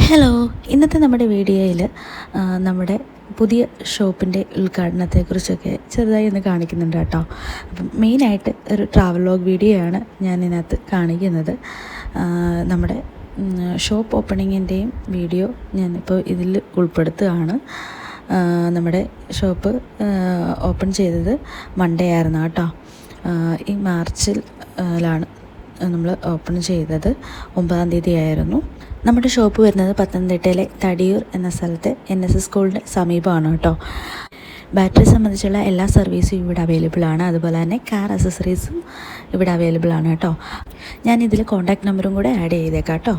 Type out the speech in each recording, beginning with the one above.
Hello, ഇന്നത്തെ നമ്മുടെ വീഡിയോയിൽ നമ്മുടെ പുതിയ ഷോപ്പിൻ്റെ ഉദ്ഘാടനത്തെക്കുറിച്ചൊക്കെ ചെറുതായി ഒന്ന് കാണിക്കുന്നുണ്ട് കേട്ടോ. അപ്പം മെയിനായിട്ട് ഒരു ട്രാവൽ വ്ലോഗ് വീഡിയോ ആണ് ഞാൻ ഇതിനകത്ത് കാണിക്കുന്നത്. നമ്മുടെ ഷോപ്പ് ഓപ്പണിങ്ങിൻ്റെയും വീഡിയോ ഞാനിപ്പോൾ ഇതിൽ ഉൾപ്പെടുത്തുകയാണ്. നമ്മുടെ ഷോപ്പ് ഓപ്പൺ ചെയ്തത് മൺഡേ ആയിരുന്നു കേട്ടോ. ഈ മാർച്ചിലാണ് നമ്മൾ ഓപ്പൺ ചെയ്തത്. 9-ാം തീയതി ആയിരുന്നു. നമ്മുടെ ഷോപ്പ് വരുന്നത് പത്തനംതിട്ടയിലെ തടിയൂർ എന്ന സ്ഥലത്ത് NSS സ്കൂളിൻ്റെ സമീപമാണ് കേട്ടോ. ബാറ്ററി സംബന്ധിച്ചുള്ള എല്ലാ സർവീസും ഇവിടെ അവൈലബിൾ ആണ്. അതുപോലെ തന്നെ കാർ അക്സസറീസും ഇവിടെ അവൈലബിൾ ആണ് കേട്ടോ. ഞാനിതിൽ കോൺടാക്റ്റ് നമ്പറും കൂടെ ആഡ് ചെയ്തേക്കാം കേട്ടോ.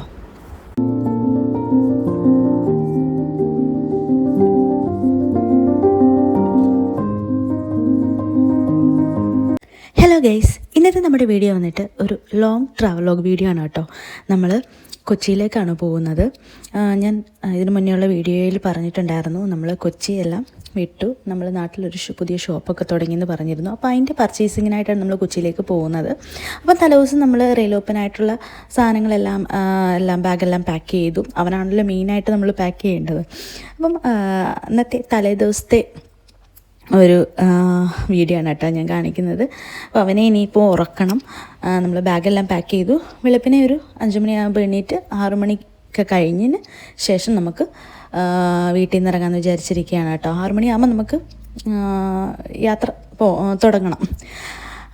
ഹലോ ഗൈസ്, ഇന്നത്തെ നമ്മുടെ വീഡിയോ വന്നിട്ട് ഒരു ലോങ് ട്രാവലോഗ് വീഡിയോ ആണ് കേട്ടോ. നമ്മൾ കൊച്ചിയിലേക്കാണ് പോകുന്നത്. ഞാൻ ഇതിനു മുന്നേയുള്ള വീഡിയോയിൽ പറഞ്ഞിട്ടുണ്ടായിരുന്നു, നമ്മൾ കൊച്ചിയെല്ലാം വിട്ടു നമ്മൾ നാട്ടിലൊരു പുതിയ ഷോപ്പൊക്കെ തുടങ്ങിയെന്ന് പറഞ്ഞിരുന്നു. അപ്പോൾ അതിൻ്റെ പർച്ചേസിങ്ങിനായിട്ടാണ് നമ്മൾ കൊച്ചിയിലേക്ക് പോകുന്നത്. അപ്പോൾ തലേദിവസം നമ്മൾ റെയിൽ ഓപ്പനായിട്ടുള്ള സാധനങ്ങളെല്ലാം ബാഗെല്ലാം പാക്ക് ചെയ്തു. അവനാണല്ലോ മെയിനായിട്ട് നമ്മൾ പാക്ക് ചെയ്യേണ്ടത്. അപ്പം ഇന്നത്തെ തലേദിവസത്തെ ഒരു വീഡിയോ ആണ് കേട്ടോ ഞാൻ കാണിക്കുന്നത്. അപ്പോൾ അവനെ ഇനിയിപ്പോൾ ഉറക്കണം. നമ്മൾ ബാഗെല്ലാം പാക്ക് ചെയ്തു. വെളുപ്പിനെ ഒരു 5 മണിയാകുമ്പോൾ എണീറ്റ് 6 മണിയൊക്കെ കഴിഞ്ഞതിന് ശേഷം നമുക്ക് വീട്ടിൽ നിന്ന് ഇറങ്ങാമെന്ന് വിചാരിച്ചിരിക്കുകയാണ് കേട്ടോ. 6 മണിയാകുമ്പോൾ നമുക്ക് യാത്ര തുടങ്ങണം.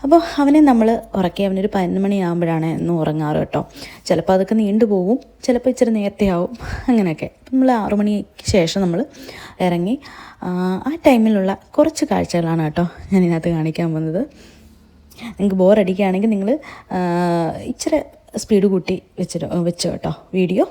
അപ്പോൾ അവനെ നമ്മൾ ഉറക്കി അവനൊരു 11 മണിയാകുമ്പോഴാണ് എന്നും ഉറങ്ങാറ് കേട്ടോ. ചിലപ്പോൾ അതൊക്കെ നീണ്ടു പോകും, ചിലപ്പോൾ ഇച്ചിരി നേരത്തെ ആവും, അങ്ങനെയൊക്കെ. നമ്മൾ 6 മണിക്ക് ശേഷം നമ്മൾ ഇറങ്ങി. ആ ടൈമിലുള്ള കുറച്ച് കാഴ്ചകളാണ് കേട്ടോ ഞാൻ ഇതിനകത്ത് കാണിക്കാൻ പോകുന്നത്. നിങ്ങൾക്ക് ബോറടിക്കുകയാണെങ്കിൽ നിങ്ങൾ ഇച്ചിരി സ്പീഡ് കൂട്ടി വെച്ചോ കേട്ടോ വീഡിയോ.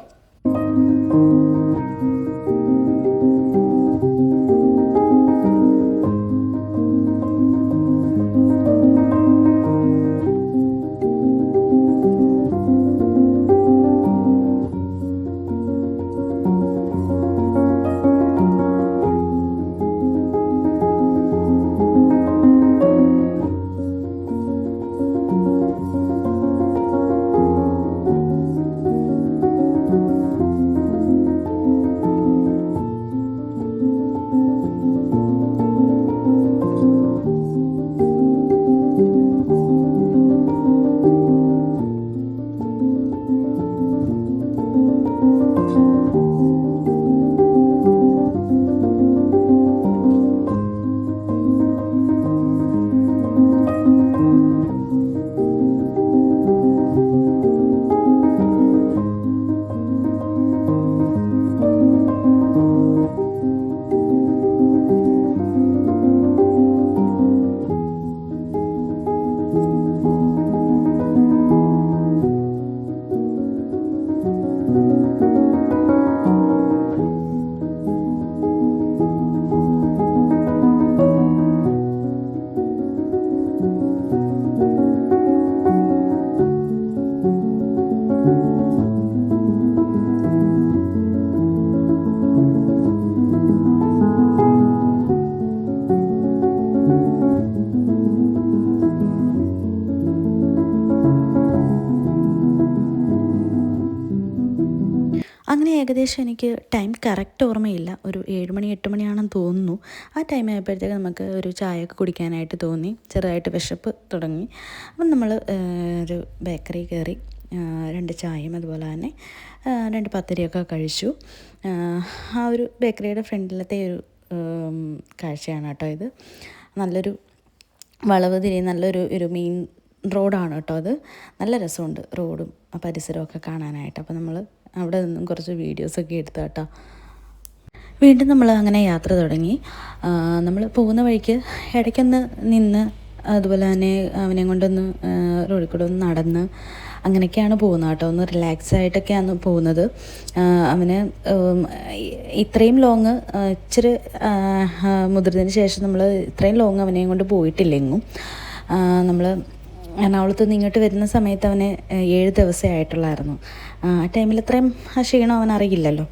അങ്ങനെ ഏകദേശം എനിക്ക് ടൈം കറക്റ്റ് ഓർമ്മയില്ല, ഒരു 7 മണി 8 മണിയാണെന്ന് തോന്നുന്നു. ആ ടൈം ആയപ്പോഴത്തേക്ക് നമുക്ക് ഒരു ചായയൊക്കെ കുടിക്കാനായിട്ട് തോന്നി. ചെറുതായിട്ട് വിശപ്പ് തുടങ്ങി. അപ്പം നമ്മൾ ഒരു ബേക്കറി കയറി 2 ചായയും അതുപോലെ തന്നെ 2 പത്തരിയൊക്കെ കഴിച്ചു. ആ ഒരു ബേക്കറിയുടെ ഫ്രണ്ടിലത്തെ ഒരു കാഴ്ചയാണ് കേട്ടോ ഇത്. നല്ലൊരു വളവ് തിരിഞ്ഞ് നല്ലൊരു മെയിൻ റോഡാണ് കേട്ടോ അത്. നല്ല രസമുണ്ട് റോഡും ആ പരിസരമൊക്കെ കാണാനായിട്ട്. അപ്പോൾ നമ്മൾ അവിടെ നിന്നും കുറച്ച് വീഡിയോസൊക്കെ എടുത്തു കേട്ടോ. വീണ്ടും നമ്മൾ അങ്ങനെ യാത്ര തുടങ്ങി. നമ്മൾ പോകുന്ന വഴിക്ക് ഇടയ്ക്കൊന്ന് നിന്ന് അതുപോലെ തന്നെ അവനെ കൊണ്ടൊന്ന് റോഡിൽ കൂടെ ഒന്ന് നടന്ന് അങ്ങനെയൊക്കെയാണ് പോകുന്നത് കേട്ടോ. ഒന്ന് റിലാക്സ് ആയിട്ടൊക്കെയാണ് പോകുന്നത്. അവന് ഇത്രയും ലോങ് ഇച്ചിരി മുതിർന്നതിന് ശേഷം നമ്മൾ ഇത്രയും ലോങ് അവനെയും കൊണ്ട് പോയിട്ടില്ലെങ്കും. നമ്മൾ എറണാകുളത്ത് നിന്ന് ഇങ്ങോട്ട് വരുന്ന സമയത്ത് അവന് 7 ദിവസമേ ആയിട്ടുള്ളായിരുന്നു. ആ ടൈമിൽ അത്രയും ക്ഷീണം അവൻ അറിയില്ലല്ലോ.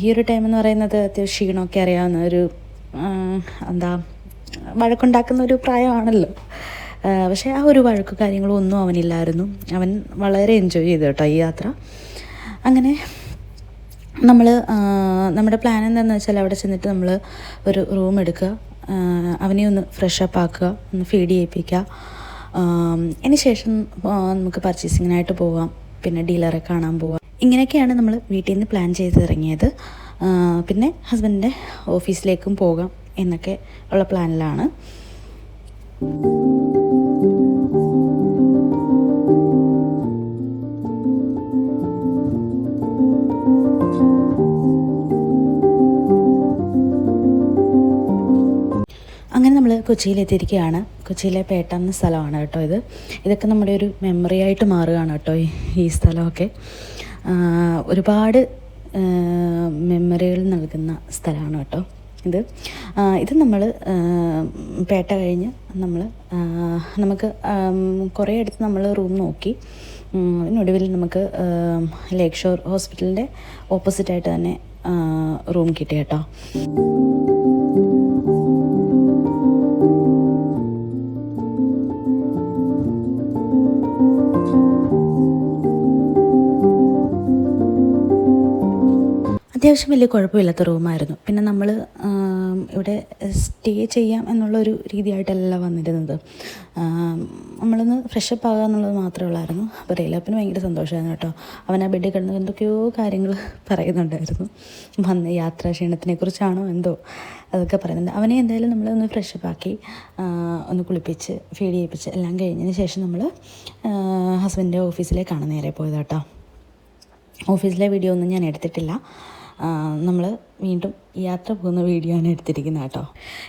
ഈ ഒരു ടൈം എന്ന് പറയുന്നത് അത്യാവശ്യം ക്ഷീണമൊക്കെ അറിയാവുന്ന ഒരു വഴക്കുണ്ടാക്കുന്ന ഒരു പ്രായമാണല്ലോ. പക്ഷേ ആ ഒരു വഴക്ക് കാര്യങ്ങളും ഒന്നും അവനില്ലായിരുന്നു. അവൻ വളരെ എൻജോയ് ചെയ്തു കേട്ടോ ഈ യാത്ര. അങ്ങനെ നമ്മൾ നമ്മുടെ പ്ലാൻ എന്താണെന്ന് വെച്ചാൽ അവിടെ ചെന്നിട്ട് നമ്മൾ ഒരു റൂം എടുക്കുക, അവനെ ഒന്ന് ഫ്രഷ് അപ്പ് ആക്കുക, ഒന്ന് ഫീഡ് ചെയ്യിപ്പിക്കുക. അതിന് ശേഷം നമുക്ക് പർച്ചേസിങ്ങിനായിട്ട് പോകാം, പിന്നെ ഡീലറെ കാണാൻ പോകാം. ഇങ്ങനെയൊക്കെയാണ് നമ്മൾ വീട്ടിൽ നിന്ന് പ്ലാൻ ചെയ്ത് ഇറങ്ങിയത്. പിന്നെ ഹസ്ബൻഡിൻ്റെ ഓഫീസിലേക്കും പോകാം എന്നൊക്കെ ഉള്ള പ്ലാനിലാണ്. അങ്ങനെ നമ്മൾ കൊച്ചിയിലെത്തിയിരിക്കുകയാണ്. കൊച്ചിയിലെ പേട്ട എന്ന സ്ഥലമാണ് കേട്ടോ ഇത്. ഇതൊക്കെ നമ്മുടെ ഒരു മെമ്മറി ആയിട്ട് മാറുകയാണ് കേട്ടോ ഈ സ്ഥലമൊക്കെ. ഒരുപാട് മെമ്മറികൾ നൽകുന്ന സ്ഥലമാണ് കേട്ടോ ഇത് നമ്മൾ പേട്ട കഴിഞ്ഞ് നമുക്ക് കുറേ അടുത്ത് നമ്മൾ റൂം നോക്കി. അതിനൊടുവിൽ നമുക്ക് ലേക്ക് ഷോർ ഹോസ്പിറ്റലിൻ്റെ ഓപ്പോസിറ്റായിട്ട് തന്നെ റൂം കിട്ടി കേട്ടോ. അത്യാവശ്യം വലിയ കുഴപ്പമില്ലാത്ത റൂമായിരുന്നു. പിന്നെ നമ്മൾ ഇവിടെ സ്റ്റേ ചെയ്യാം എന്നുള്ളൊരു രീതിയായിട്ടല്ല വന്നിരുന്നത്. നമ്മളൊന്ന് ഫ്രഷപ്പ് ആകുക എന്നുള്ളത് മാത്രമേ ഉള്ളായിരുന്നു. അപ്പോൾ റീലാപ്പിന് ഭയങ്കര സന്തോഷമായിരുന്നു കേട്ടോ. അവൻ ആ ബെഡിൽ കിടന്ന് എന്തൊക്കെയോ കാര്യങ്ങൾ പറയുന്നുണ്ടായിരുന്നു. യാത്രാ ക്ഷീണത്തിനെ കുറിച്ചാണോ എന്തോ അതൊക്കെ പറയുന്നുണ്ട്. അവനെ എന്തായാലും നമ്മളൊന്ന് ഫ്രഷപ്പ് ആക്കി ഒന്ന് കുളിപ്പിച്ച് ഫീഡ് ചെയ്യിപ്പിച്ച് എല്ലാം കഴിഞ്ഞതിന് ശേഷം നമ്മൾ ഹസ്ബൻഡിൻ്റെ ഓഫീസിലേക്കാണ് നേരെ പോയത് കേട്ടോ. ഓഫീസിലെ വീഡിയോ ഒന്നും ഞാൻ എടുത്തിട്ടില്ല. നമ്മൾ വീണ്ടും യാത്ര പോകുന്ന വീഡിയോ ആണ് എടുത്തിരിക്കുന്നത് കേട്ടോ.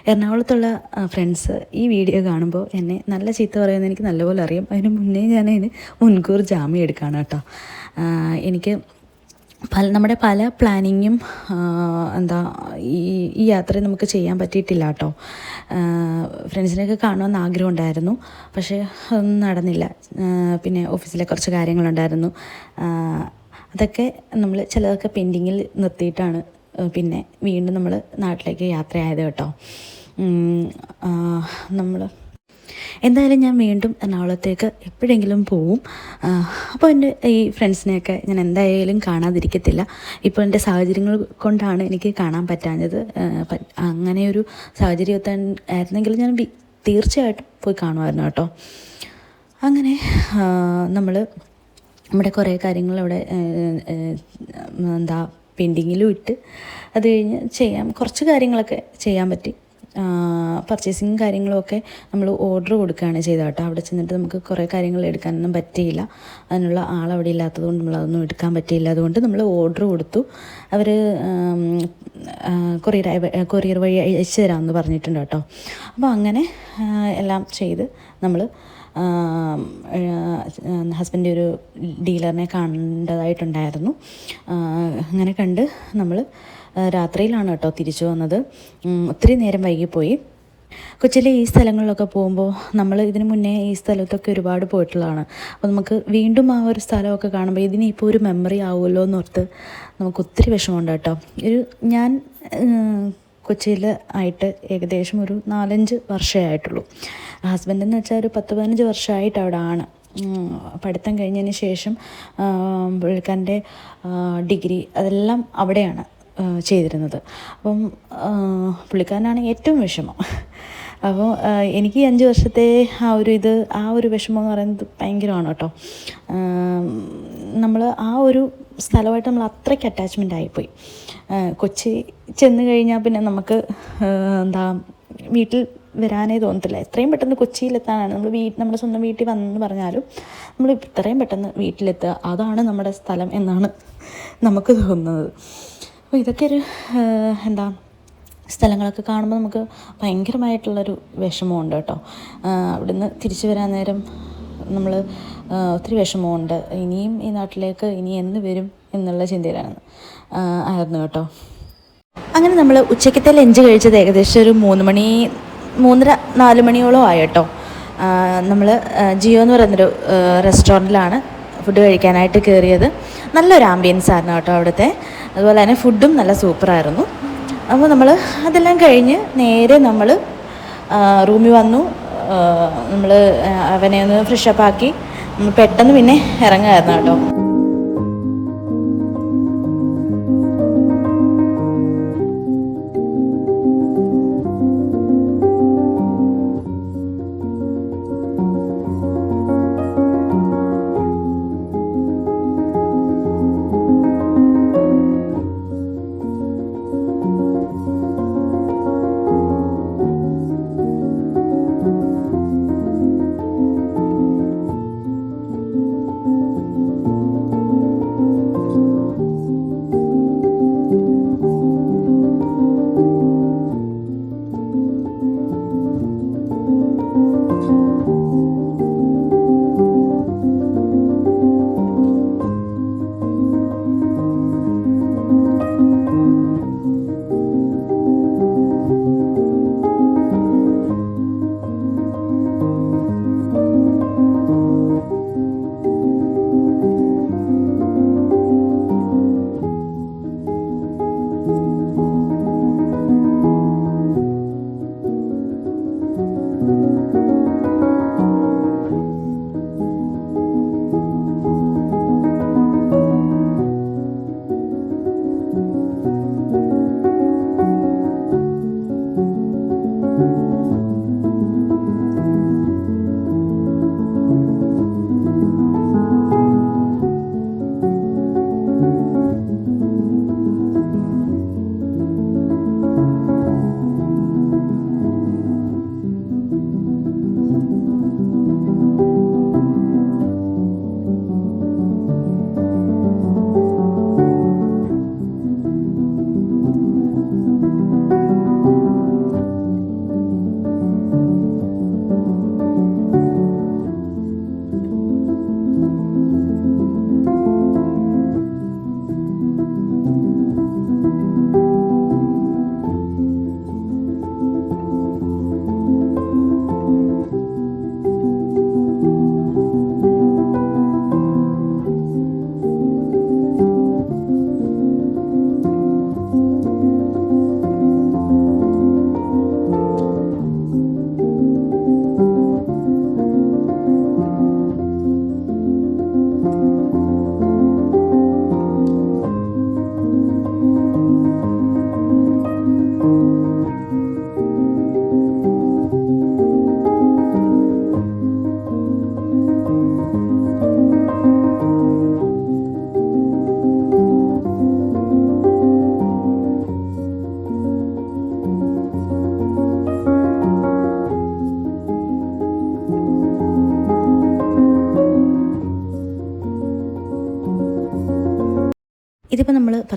എറണാകുളത്തുള്ള ഫ്രണ്ട്സ് ഈ വീഡിയോ കാണുമ്പോൾ എന്നെ നല്ല ചീത്ത പറയുന്നത് എനിക്ക് നല്ലപോലെ അറിയാം. അതിന് മുന്നേ ഞാനതിന് മുൻകൂർ ജാമ്യം എടുക്കുകയാണ് കേട്ടോ. എനിക്ക് നമ്മുടെ പല പ്ലാനിങ്ങും ഈ യാത്ര നമുക്ക് ചെയ്യാൻ പറ്റിയിട്ടില്ല കേട്ടോ. ഫ്രണ്ട്സിനെയൊക്കെ കാണുമെന്ന് ആഗ്രഹം ഉണ്ടായിരുന്നു, പക്ഷേ അതൊന്നും നടന്നില്ല. പിന്നെ ഓഫീസിലെ കുറച്ച് കാര്യങ്ങളുണ്ടായിരുന്നു. അതൊക്കെ നമ്മൾ ചിലതൊക്കെ പെൻഡിങ്ങിൽ നിർത്തിയിട്ടാണ് പിന്നെ വീണ്ടും നമ്മൾ നാട്ടിലേക്ക് യാത്രയായത് കേട്ടോ. എന്തായാലും ഞാൻ വീണ്ടും എറണാകുളത്തേക്ക് എപ്പോഴെങ്കിലും പോവും. അപ്പോൾ എൻ്റെ ഈ ഫ്രണ്ട്സിനെയൊക്കെ ഞാൻ എന്തായാലും കാണാതിരിക്കത്തില്ല. ഇപ്പോൾ എൻ്റെ സാഹചര്യങ്ങൾ കൊണ്ടാണ് എനിക്ക് കാണാൻ പറ്റാഞ്ഞത്. അങ്ങനെയൊരു സാഹചര്യം ആയിരുന്നെങ്കിൽ ഞാൻ തീർച്ചയായിട്ടും പോയി കാണുമായിരുന്നു കേട്ടോ. അങ്ങനെ നമ്മുടെ കുറേ കാര്യങ്ങൾ അവിടെ പെൻഡിങ്ങിലും ഇട്ട് അത് കഴിഞ്ഞ് കുറച്ച് കാര്യങ്ങളൊക്കെ ചെയ്യാൻ പറ്റി. പർച്ചേസിങ് കാര്യങ്ങളുമൊക്കെ നമ്മൾ ഓർഡർ കൊടുക്കുകയാണ് ചെയ്തത് കേട്ടോ. അവിടെ ചെന്നിട്ട് നമുക്ക് കുറേ കാര്യങ്ങൾ എടുക്കാനൊന്നും പറ്റിയില്ല. അതിനുള്ള ആളവിടെ ഇല്ലാത്തതുകൊണ്ട് നമ്മളതൊന്നും എടുക്കാൻ പറ്റിയില്ല. അതുകൊണ്ട് നമ്മൾ ഓർഡർ കൊടുത്തു. അവർ കൊറിയർ വഴി അയച്ചു തരാമെന്ന് പറഞ്ഞിട്ടുണ്ട് കേട്ടോ. അപ്പോൾ അങ്ങനെ എല്ലാം ചെയ്ത് നമ്മൾ ഹസ്ബൻഡ് ഒരു ഡീലറിനെ കണ്ടതായിട്ടുണ്ടായിരുന്നു. അങ്ങനെ കണ്ട് നമ്മൾ രാത്രിയിലാണ് കേട്ടോ തിരിച്ചു വന്നത്. ഒത്തിരി നേരം വൈകിപ്പോയി. കൊച്ചിയിലെ ഈ സ്ഥലങ്ങളിലൊക്കെ പോകുമ്പോൾ നമ്മൾ ഇതിന് മുന്നേ ഈ സ്ഥലത്തൊക്കെ ഒരുപാട് പോയിട്ടുള്ളതാണ്. അപ്പോൾ നമുക്ക് വീണ്ടും ആ ഒരു സ്ഥലമൊക്കെ കാണുമ്പോൾ ഇതിനിപ്പോൾ ഒരു മെമ്മറി ആവുമല്ലോ എന്നോർത്ത് നമുക്ക് ഒത്തിരി വിഷമമുണ്ട് കേട്ടോ. ഞാൻ കൊച്ചിയിൽ ആയിട്ട് ഏകദേശം ഒരു 4-5 വർഷമേ ആയിട്ടുള്ളൂ. ഹസ്ബൻഡെന്ന് വെച്ചാൽ ഒരു 10-15 വർഷമായിട്ട് അവിടെ ആണ്. പഠിത്തം കഴിഞ്ഞതിന് ശേഷം പുള്ളിക്കാരൻ്റെ ഡിഗ്രി അതെല്ലാം അവിടെയാണ് ചെയ്തിരുന്നത്. അപ്പം പുള്ളിക്കാരനാണ് ഏറ്റവും വിഷമം. അപ്പോൾ എനിക്ക് 5 വർഷത്തെ ആ ഒരു വിഷമം എന്ന് പറയുന്നത് ഭയങ്കരമാണ് കേട്ടോ. നമ്മൾ ആ ഒരു സ്ഥലമായിട്ട് നമ്മൾ അത്രയ്ക്ക് അറ്റാച്ച്മെൻ്റ് ആയിപ്പോയി. കൊച്ചി ചെന്ന് കഴിഞ്ഞാൽ പിന്നെ നമുക്ക് വീട്ടിൽ വരാനേ തോന്നത്തില്ല. എത്രയും പെട്ടെന്ന് കൊച്ചിയിലെത്താനാണ് നമ്മുടെ സ്വന്തം വീട്ടിൽ വന്നെന്ന് പറഞ്ഞാലും നമ്മൾ ഇത്രയും പെട്ടെന്ന് വീട്ടിലെത്തുക, അതാണ് നമ്മുടെ സ്ഥലം എന്നാണ് നമുക്ക് തോന്നുന്നത്. അപ്പോൾ ഇതൊക്കെ ഒരു സ്ഥലങ്ങളൊക്കെ കാണുമ്പോൾ നമുക്ക് ഭയങ്കരമായിട്ടുള്ളൊരു വിഷമമുണ്ട് കേട്ടോ. അവിടുന്ന് തിരിച്ചു വരാൻ നേരം നമ്മൾ ഒത്തിരി വിഷമമുണ്ട്. ഇനിയും ഈ നാട്ടിലേക്ക് ഇനി എന്ന് വരും എന്നുള്ള ചിന്തയിലാണ് ആയിരുന്നു കേട്ടോ. അങ്ങനെ നമ്മൾ ഉച്ചയ്ക്കത്തെ ലഞ്ച് കഴിച്ചത് ഏകദേശം ഒരു 3:30-4 മണിയോളം ആയി കേട്ടോ. നമ്മൾ ജിയോ എന്ന് പറയുന്നൊരു റെസ്റ്റോറൻറ്റിലാണ് ഫുഡ് കഴിക്കാനായിട്ട് കയറിയത്. നല്ലൊരു ആംബിയൻസ് ആയിരുന്നു കേട്ടോ അവിടുത്തെ. അതുപോലെ തന്നെ ഫുഡും നല്ല സൂപ്പറായിരുന്നു. അപ്പോൾ നമ്മൾ അതെല്ലാം കഴിഞ്ഞ് നേരെ നമ്മൾ റൂമിൽ വന്നു. നമ്മൾ അവനെ ഒന്ന് ഫ്രഷപ്പ് ആക്കി നമ്മൾ പെട്ടെന്ന് പിന്നെ ഇറങ്ങുമായിരുന്നു കേട്ടോ.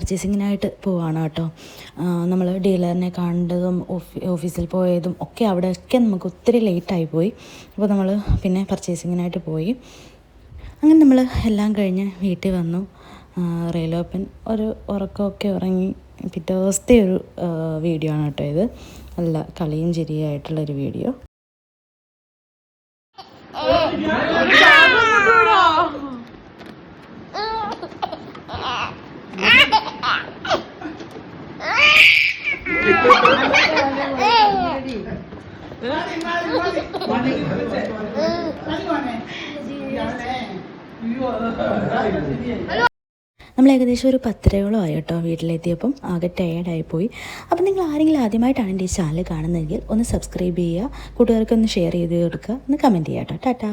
പർച്ചേസിങ്ങിനായിട്ട് പോവാണ് കേട്ടോ. നമ്മൾ ഡീലറിനെ കണ്ടതും ഓഫീസിൽ പോയതും ഒക്കെ അവിടെയൊക്കെ നമുക്ക് ഒത്തിരി ലേറ്റായി പോയി. അപ്പോൾ നമ്മൾ പിന്നെ പർച്ചേസിങ്ങിനായിട്ട് പോയി. അങ്ങനെ നമ്മൾ എല്ലാം കഴിഞ്ഞ് വീട്ടിൽ വന്നു. റേലോപ്പൻ ഒരു ഉറക്കമൊക്കെ ഉറങ്ങി. പിറ്റേ ദിവസത്തെ ഒരു വീഡിയോ ആണ് കേട്ടോ ഇത്. നല്ല കളിയും ചിരിയായിട്ടുള്ളൊരു വീഡിയോ. നമ്മൾ ഏകദേശം ഒരു 10:30 ആയി കേട്ടോ വീട്ടിലെത്തിയപ്പം. ആകെ ടയേർഡായിപ്പോയി. അപ്പം നിങ്ങൾ ആരെങ്കിലും ആദ്യമായിട്ടാണ് എൻ്റെ ഈ ചാനൽ കാണുന്നതെങ്കിൽ ഒന്ന് സബ്സ്ക്രൈബ് ചെയ്യുക, കൂട്ടുകാർക്കൊന്ന് ഷെയർ ചെയ്ത് കൊടുക്കുക, ഒന്ന് കമൻറ്റ് ചെയ്യുക കേട്ടോ. ടാറ്റാ.